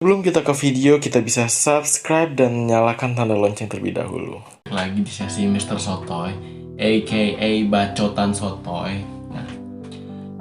Sebelum kita ke video, kita bisa subscribe dan nyalakan tanda lonceng terlebih dahulu. Lagi di sesi Mr. Sotoy, aka Bacotan Sotoy. Nah,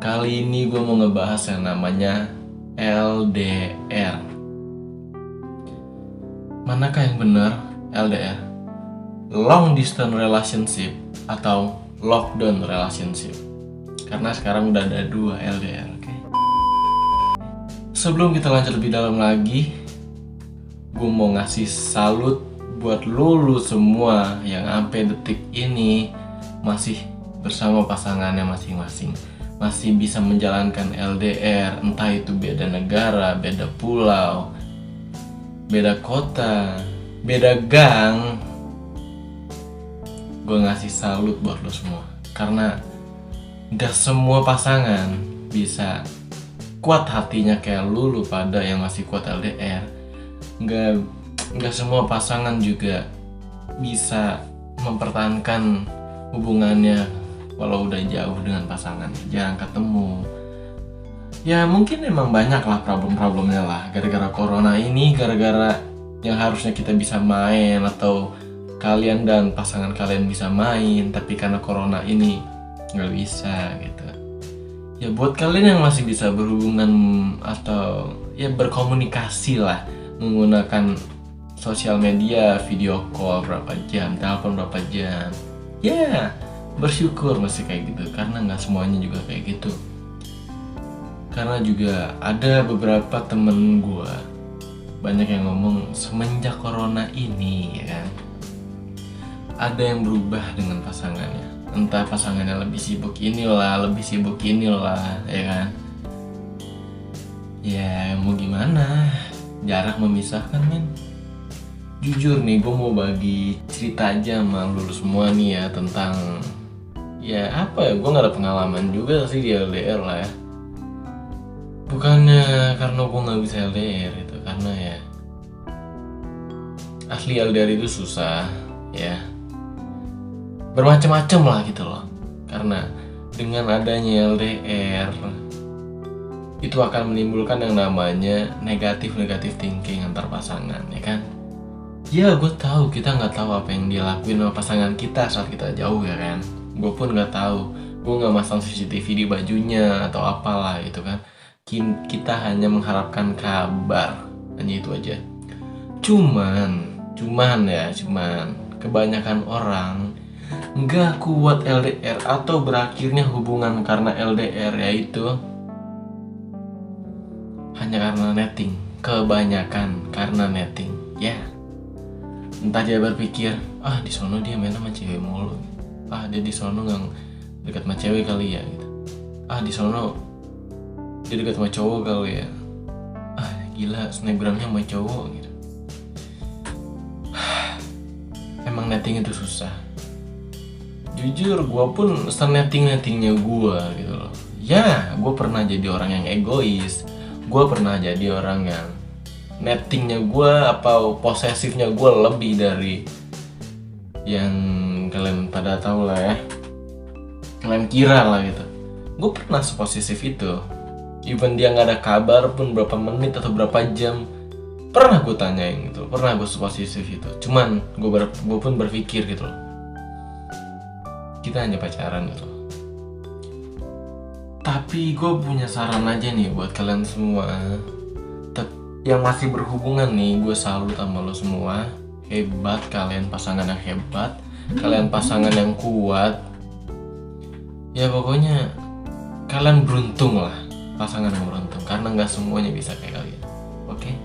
kali ini gue mau ngebahas yang namanya LDR. Manakah yang benar LDR? Long Distance Relationship atau Lockdown Relationship? Karena sekarang udah ada 2 LDR. Sebelum kita lanjut lebih dalam lagi, gue mau ngasih salut buat lu semua yang sampai detik ini masih bersama pasangannya masing-masing, masih bisa menjalankan LDR, entah itu beda negara, beda pulau, beda kota, beda gang. Gue ngasih salut buat lu semua, karena gak semua pasangan bisa kuat hatinya kayak lu pada yang masih kuat LDR. Nggak semua pasangan juga bisa mempertahankan hubungannya walau udah jauh dengan pasangan, jarang ketemu. Ya mungkin emang banyak lah problem-problemnya lah, gara-gara corona ini, gara-gara yang harusnya kita bisa main atau kalian dan pasangan kalian bisa main, tapi karena corona ini nggak bisa gitu. Ya buat kalian yang masih bisa berhubungan atau ya berkomunikasi lah menggunakan sosial media, video call berapa jam, telepon berapa jam, ya bersyukur masih kayak gitu, karena nggak semuanya juga kayak gitu. Karena juga ada beberapa temen gue banyak yang ngomong semenjak corona ini ya kan, ada yang berubah dengan pasangannya. Entah pasangannya lebih sibuk inilah, ya kan. Ya mau gimana, jarak memisahkan men. Jujur nih, gue mau bagi cerita aja sama lu semua nih ya, tentang ya apa ya, gue gak ada pengalaman juga sih di LDR lah ya. Bukannya karena gue gak bisa LDR itu, karena ya asli LDR itu susah ya, bermacam-macam lah gitu loh. Karena dengan adanya LDR itu akan menimbulkan yang namanya negatif thinking antar pasangan, ya kan. Ya gue tahu kita nggak tahu apa yang dia lakuin sama pasangan kita saat kita jauh, ya kan. Gue pun nggak tahu, gue nggak masang CCTV di bajunya atau apalah gitu kan. Kita hanya mengharapkan kabar, hanya itu aja. Cuman kebanyakan orang nggak kuat LDR atau berakhirnya hubungan karena LDR, yaitu hanya karena netting. Kebanyakan karena netting ya. Entah dia berpikir, di sono dia main sama cewek mulu, dia di sono nggak dekat sama cewek kali ya gitu, di sono dia dekat sama cowok kali ya, gila snapgramnya sama cowok gitu. Emang netting itu susah. Jujur gue pun senetting-nettingnya gue gitu loh. Ya gue pernah jadi orang yang egois, gue pernah jadi orang yang nettingnya gue atau posesifnya gue lebih dari yang kalian pada tahu lah ya, kalian kira lah gitu. Gue pernah seposesif itu, even dia nggak ada kabar pun berapa menit atau berapa jam, pernah gue tanyain gitu, pernah gue seposesif itu. Cuman gue pun berpikir gitu loh, kita hanya pacaran gitu. Tapi gue punya saran aja nih buat kalian semua yang masih berhubungan nih. Gue salut sama lo semua, hebat kalian, pasangan yang hebat, kalian pasangan yang kuat. Ya pokoknya kalian beruntung lah, pasangan yang beruntung, karena nggak semuanya bisa kayak kalian. Oke?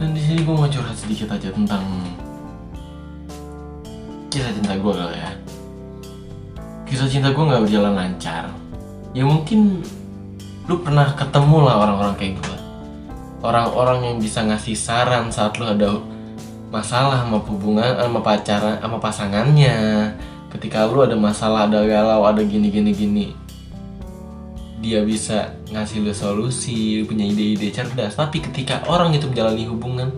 Dan di sini gue mau curhat sedikit aja tentang kisah cinta gue kali ya. Kisah cinta gue gak berjalan lancar. Ya mungkin lu pernah ketemu lah orang-orang kayak gue, orang-orang yang bisa ngasih saran saat lu ada masalah sama hubungan, sama pacaran, sama pasangannya. Ketika lu ada masalah, ada galau, ada gini, dia bisa ngasih lu solusi, punya ide-ide cerdas. Tapi ketika orang itu menjalani hubungan,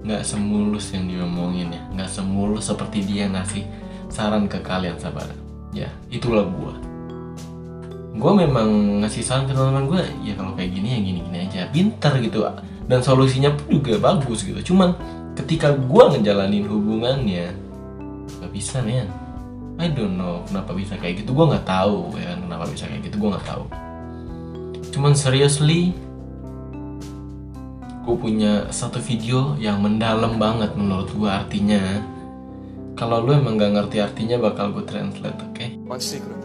gak semulus yang diomongin ya, gak semulus seperti dia ngasih saran ke kalian sahabat. Ya itulah gue memang ngasih saran ke teman-teman gue, ya kalau kayak gini ya gini-gini aja, pinter gitu dan solusinya pun juga bagus gitu. Cuman ketika gue ngejalanin hubungannya nggak bisa, men. I don't know kenapa bisa kayak gitu, gue nggak tahu ya kan, kenapa bisa kayak gitu gue nggak tahu. Cuman seriously, gue punya satu video yang mendalam banget menurut gue artinya. Kalau lu emang gak ngerti artinya bakal gue translate, oke? One secret.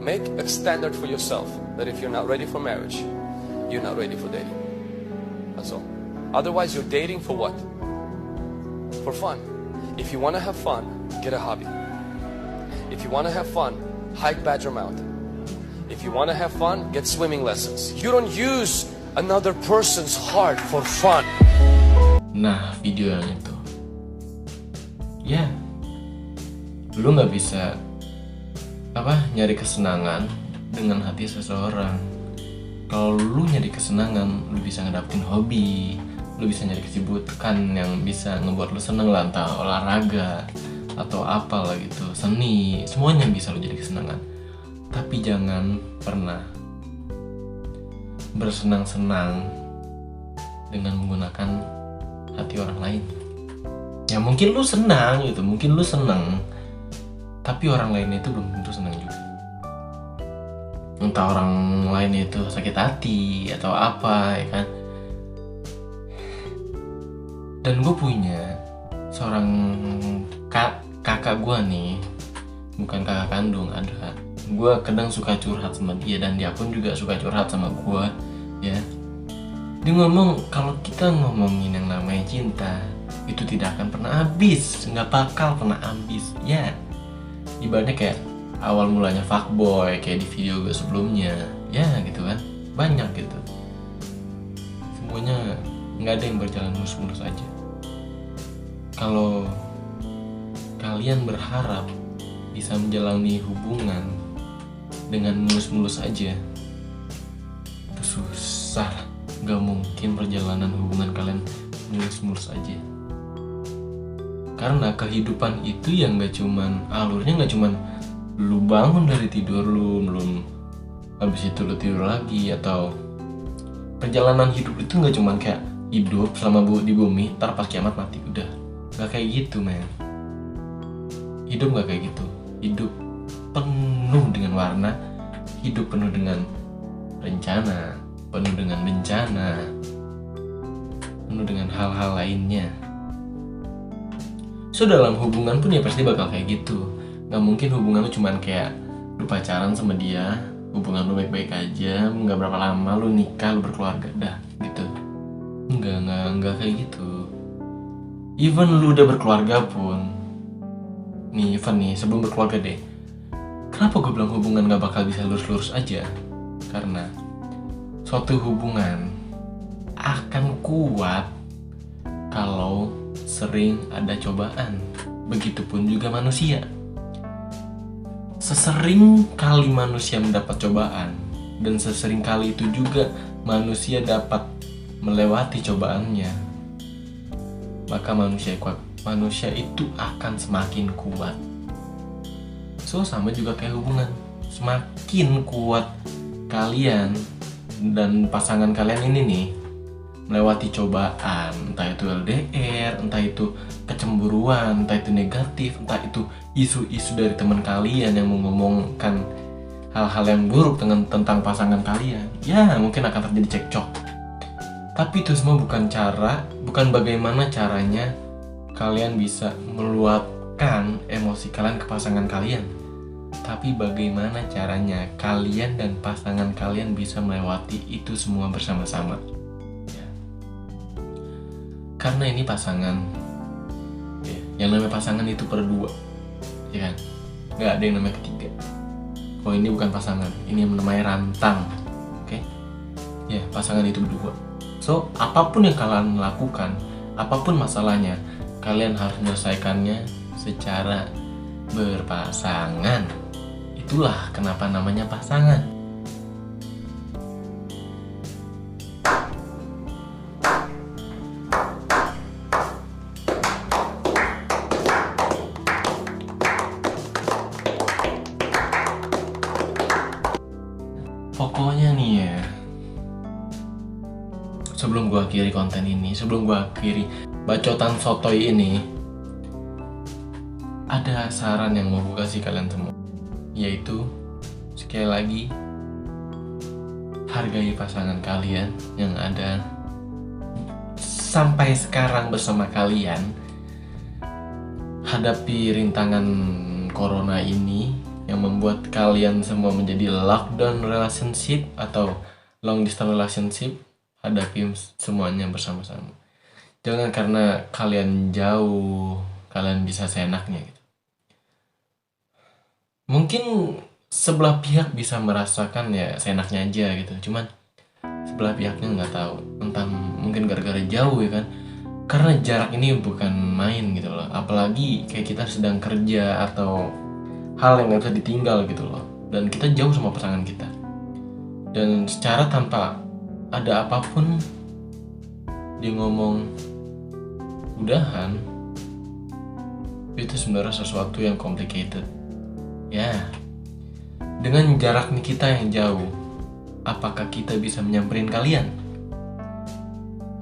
Make a standard for yourself that if you're not ready for marriage, you're not ready for dating. That's all. Otherwise, you're dating for what? For fun. If you want to have fun, get a hobby. If you want to have fun, hike Badger Mountain. If you want to have fun, get swimming lessons. You don't use another person's heart for fun. Nah, video yang itu, ya, lu nggak bisa nyari kesenangan dengan hati seseorang. Kalau lu nyari kesenangan, lu bisa ngedapetin hobi, lu bisa nyari kesibukan yang bisa ngebuat lu seneng lah, entah olahraga atau apalah gitu, seni, semuanya bisa lu jadi kesenangan. Tapi jangan pernah bersenang-senang dengan menggunakan hati orang lain. Ya mungkin lu senang gitu, mungkin lu senang, tapi orang lain itu belum tentu senang juga. Entah orang lain itu sakit hati atau apa, ya kan. Dan gue punya seorang kakak gue nih, bukan kakak kandung, ada. Gue kadang suka curhat sama dia dan dia pun juga suka curhat sama gue, ya. Dia ngomong kalau kita ngomongin yang namanya cinta itu tidak akan pernah habis, nggak bakal pernah habis. Ya, ibaratnya kayak awal mulanya fuckboy kayak di video gue sebelumnya, ya gitu kan, banyak gitu. Semuanya nggak ada yang berjalan mulus-mulus aja. Kalau kalian berharap bisa menjalani hubungan dengan mulus-mulus aja, itu susah. Gak mungkin perjalanan hubungan kalian mulus-mulus aja. Karena kehidupan itu yang gak cuman, alurnya gak cuman lu bangun dari tidur lu, belum habis itu lu tidur lagi. Atau perjalanan hidup itu gak cuman kayak hidup selama di bumi, ntar pas kiamat mati, udah. Gak kayak gitu, men. Hidup gak kayak gitu. Hidup penuh dengan warna, hidup penuh dengan rencana, penuh dengan bencana, penuh dengan hal-hal lainnya. So dalam hubungan pun ya pasti bakal kayak gitu. Gak mungkin hubungan lu cuman kayak lu pacaran sama dia, hubungan lu baik-baik aja, gak berapa lama lu nikah, lu berkeluarga, dah gitu. Enggak kayak gitu. Even lu udah berkeluarga pun, nih even nih sebelum berkeluarga deh, kenapa gue bilang hubungan gak bakal bisa lurus-lurus aja? Karena suatu hubungan akan kuat kalau sering ada cobaan. Begitupun juga manusia. Sesering kali manusia mendapat cobaan, dan sesering kali itu juga manusia dapat melewati cobaannya, maka manusia itu akan semakin kuat. So sama juga kayak hubungan. Semakin kuat kalian dan pasangan kalian ini nih melewati cobaan, entah itu LDR, entah itu kecemburuan, entah itu negatif, entah itu isu-isu dari teman kalian yang mengomongkan hal-hal yang buruk tentang pasangan kalian, ya mungkin akan terjadi cekcok. Tapi itu semua bukan bagaimana caranya kalian bisa meluapkan emosi kalian ke pasangan kalian, tapi bagaimana caranya kalian dan pasangan kalian bisa melewati itu semua bersama-sama. Ya. Karena ini pasangan, ya, yang namanya pasangan itu berdua, ya kan? Gak ada yang namanya ketiga. Oh ini bukan pasangan, ini yang namanya rantang, oke? Ya pasangan itu berdua. So apapun yang kalian lakukan, apapun masalahnya, kalian harus menyelesaikannya secara berpasangan. Itulah kenapa namanya pasangan. Pokoknya nih ya, sebelum gue akhiri konten ini, sebelum gue akhiri bacotan sotoy ini, ada saran yang mau gue kasih kalian semua, yaitu sekali lagi, hargai pasangan kalian yang ada sampai sekarang bersama kalian. Hadapi rintangan corona ini yang membuat kalian semua menjadi lockdown relationship atau long distance relationship. Hadapi semuanya bersama-sama. Jangan karena kalian jauh, kalian bisa seenaknya gitu. Mungkin sebelah pihak bisa merasakan ya seenaknya aja gitu, cuman sebelah pihaknya nggak tahu, entah mungkin gara-gara jauh ya kan, karena jarak ini bukan main gitu loh, apalagi kayak kita sedang kerja atau hal yang nggak bisa ditinggal gitu loh, dan kita jauh sama pasangan kita, dan secara tanpa ada apapun dia ngomong udahan, itu sebenarnya sesuatu yang complicated ya. Dengan jarak kita yang jauh, apakah kita bisa nyamperin kalian?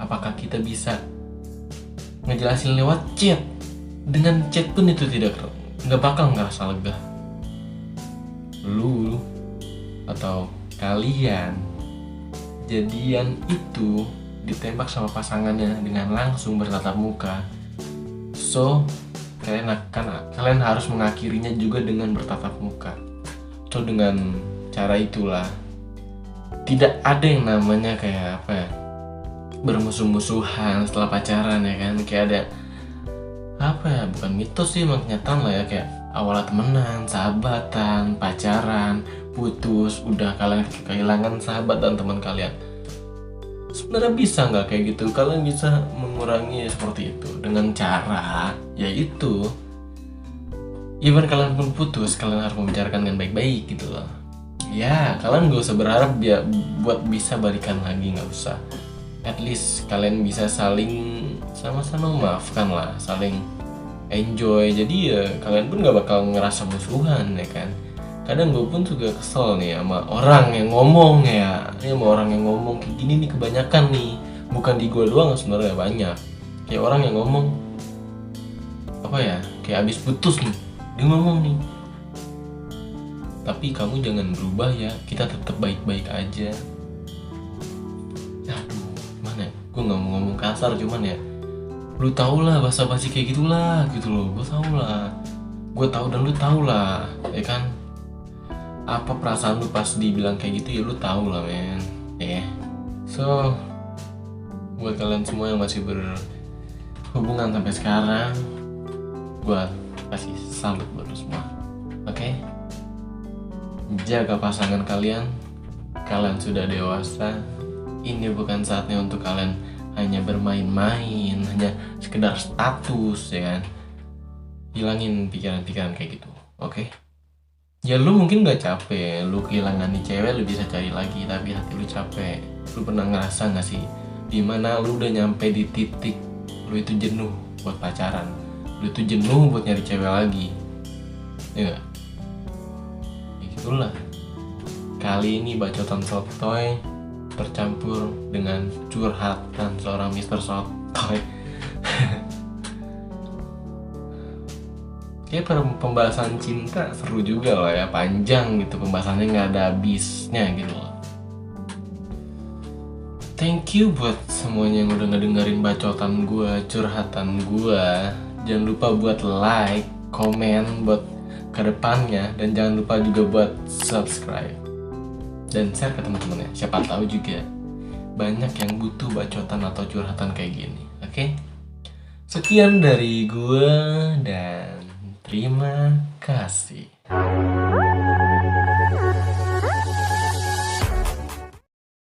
Apakah kita bisa ngejelasin lewat chat? Dengan chat pun itu nggak bakal ngerasa lega. Lu atau kalian jadian itu ditembak sama pasangannya dengan langsung bertatap muka. So kalian harus mengakhirinya juga dengan bertatap muka. So dengan cara itulah, tidak ada yang namanya kayak apa ya, bermusuh-musuhan setelah pacaran ya kan. Kayak ada apa ya, bukan mitos sih, emang kenyataan lah ya, kayak awalnya temenan, sahabatan, pacaran, putus, udah kalian kehilangan sahabat dan teman kalian. Sebenarnya bisa nggak kayak gitu? Kalian bisa mengurangi seperti itu dengan cara yaitu, even kalian pun putus, kalian harus membicarakan dengan baik-baik gitu loh. Ya, kalian gak usah berharap buat bisa balikan lagi, gak usah. At least kalian bisa saling sama-sama memaafkan lah, saling enjoy. Jadi ya kalian pun gak bakal ngerasa musuhan ya kan. Kadang gue pun juga kesel nih sama orang yang ngomong ya. Ini sama orang yang ngomong kayak gini nih kebanyakan nih. Bukan di gue doang sebenarnya, banyak. Kayak orang yang ngomong apa ya, kayak abis putus nih, dia ngomong nih, tapi kamu jangan berubah ya, kita tetap baik-baik aja. Aduh, gimana ya? Gue gak mau ngomong kasar, cuman ya lu tau lah basa-basi kayak gitulah gitu loh. Gue tau lah, gue tau dan lu tau lah ya kan, apa perasaan lu pas dibilang kayak gitu ya lu tau lah men ya. So buat kalian semua yang masih berhubungan sampai sekarang, gue kasih salut buat lu semua. Oke? Jaga pasangan kalian. Kalian sudah dewasa. Ini bukan saatnya untuk kalian hanya bermain-main, hanya sekedar status ya kan. Hilangin pikiran-pikiran kayak gitu. Oke? Ya lu mungkin gak capek, lu kehilangan nih cewek, lu bisa cari lagi, tapi hati lu capek. Lu pernah ngerasa gak sih dimana lu udah nyampe di titik lu itu jenuh buat pacaran, lu itu jenuh buat nyari cewek lagi, ya gak? Ya gitulah. Kali ini bacotan sotoy tercampur dengan curhatan seorang Mr. Sotoy. Kayak pembahasan cinta seru juga lah ya, panjang gitu pembahasannya, nggak ada habisnya gitu loh. Thank you buat semuanya yang udah ngedengerin bacotan gue, curhatan gue. Jangan lupa buat like, komen buat kedepannya, dan jangan lupa juga buat subscribe dan share ke teman-temannya. Siapa tahu juga banyak yang butuh bacotan atau curhatan kayak gini. Oke? Sekian dari gue dan terima kasih.